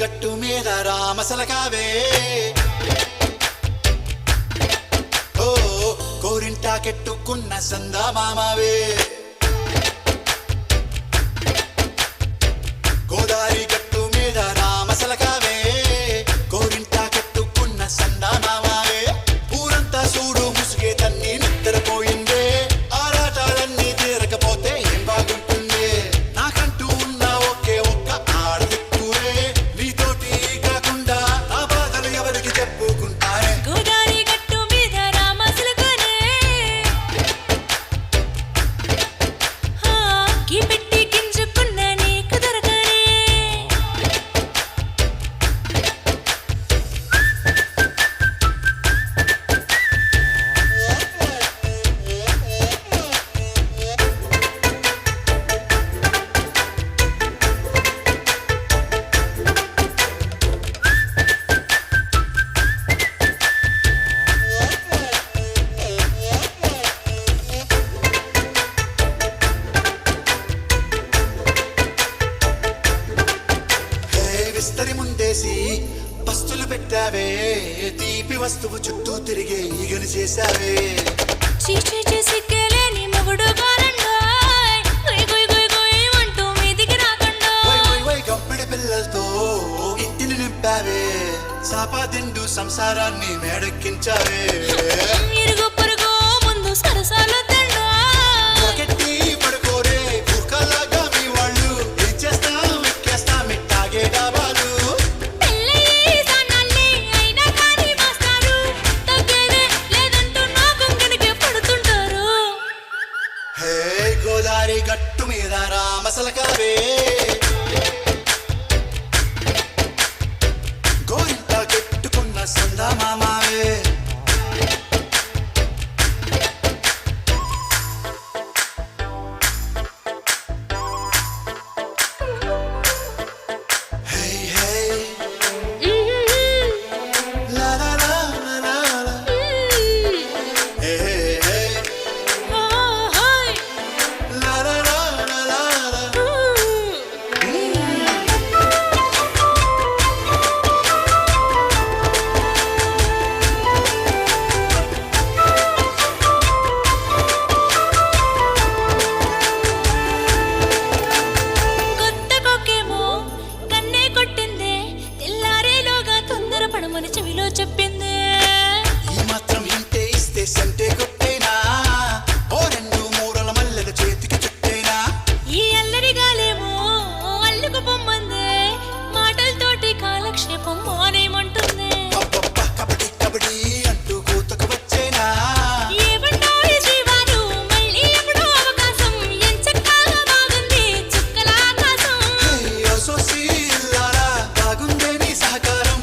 గట్టు మీద రామసలకావే ఓ కోరింటా కెట్టుకున్న సందా మామావే గోదారి గట్టు మీద రామసలకావే కోరింటా కెట్టుకున్న సందా మామావే ఊరంతా చూడు ముసుగే తన్ని నిద్రపోయిందే ఆరాటాలన్నీ తీరకపోతే ఏం బాగుంటుంది నాకంటూ ఉన్న ఒకే ఒక్క ఆడదిక్కువే నీతోటి కాకుండా నా బాధలు ఎవరికి చెప్పుకుంటానే గోదారి గట్టు మీద రామసలకానే గీ పెట్టి గింజుకున్న నీకు దొరకనే విస్తరి ముందేసి పస్తులు పెట్టావే తీపి వస్తువు చుట్టూ తిరిగే ఈగని చేశావే చీచీ సిగ్గలేని మొగుడు గారండాయ్ గుయ్ గుయ్ గుయ్ గుయ్ అంటూ మీదికి రాకండా వై గంపెడి పిల్లలతో ఇంటిని నింపావే సాపాదిండు సంసారాన్ని మేడెక్కించావే ఇరుగు పొరుగు ముందు సరసాలు తండా ఒకటి పడుకోరే కుక్కలాగా మీ వాళ్ళు ఏం చేస్తాం ఎక్కేస్తాం మిట్టాగే డాబాలు పెళ్ళయి సన్నాల్ని అయినా కానీ మాస్తారు తగ్గేదే లేదంటూ నా కొంగనికి పడుతుంటారు హే గోదారి గట్టు మీద రామసలకావే గోరింట కెట్టుకున్న సందా మామావే హే హే లా లా లా లా లా లా. హే హే హాయ్ లా లా లా లా లా లా. కొత్త కొక్కేమో కన్నే కొట్టిందే తెల్లారేలోగా తొందర పడమని చెవిలో చెప్పిందే ఈ మాత్రం ఇంటే ఇస్తే సంటే కొట్టేనా ఓ రెండు మూరల మల్లెల చేతికి చుట్టేనా ఈ అల్లరి గాలేమో అల్లుకు పొమ్మందే మాటలతోటి కాలక్షేపం మానేమంటుంది అబ్బబ్బ కబడ్డీ కబడ్డీ అంటూ కూతకు వచ్చేనా ఏమంటారు జీవాలు మళ్ళీ ఎప్పుడో అవకాశం ఎంచక్కా బాగుంది చుక్కల ఆకాశం హే సోసి లారా బాగుందే నీ సహకారం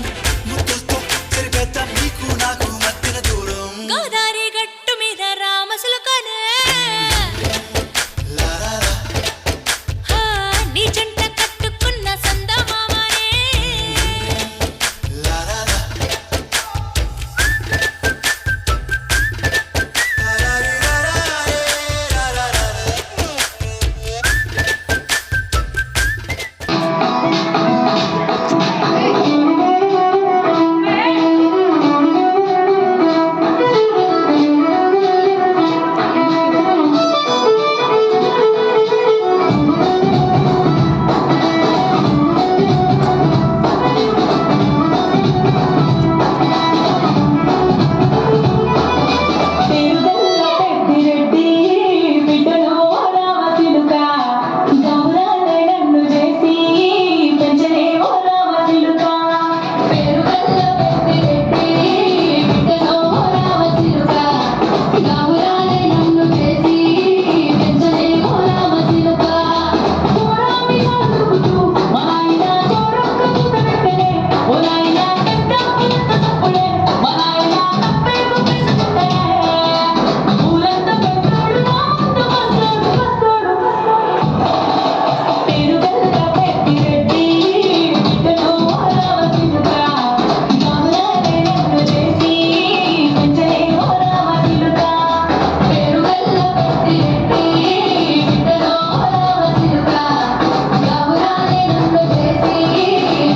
ముద్దులతో చెరిపేద్దాం నీకు నాకు మధ్యన దూరం గోదారి గట్టు మీద రామసలకానే లారా నీ జంట కట్టుకున్న సందమామనే లారా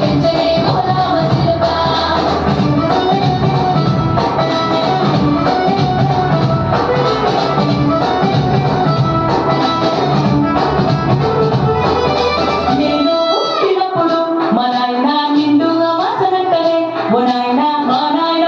పెంచలే నారాయణ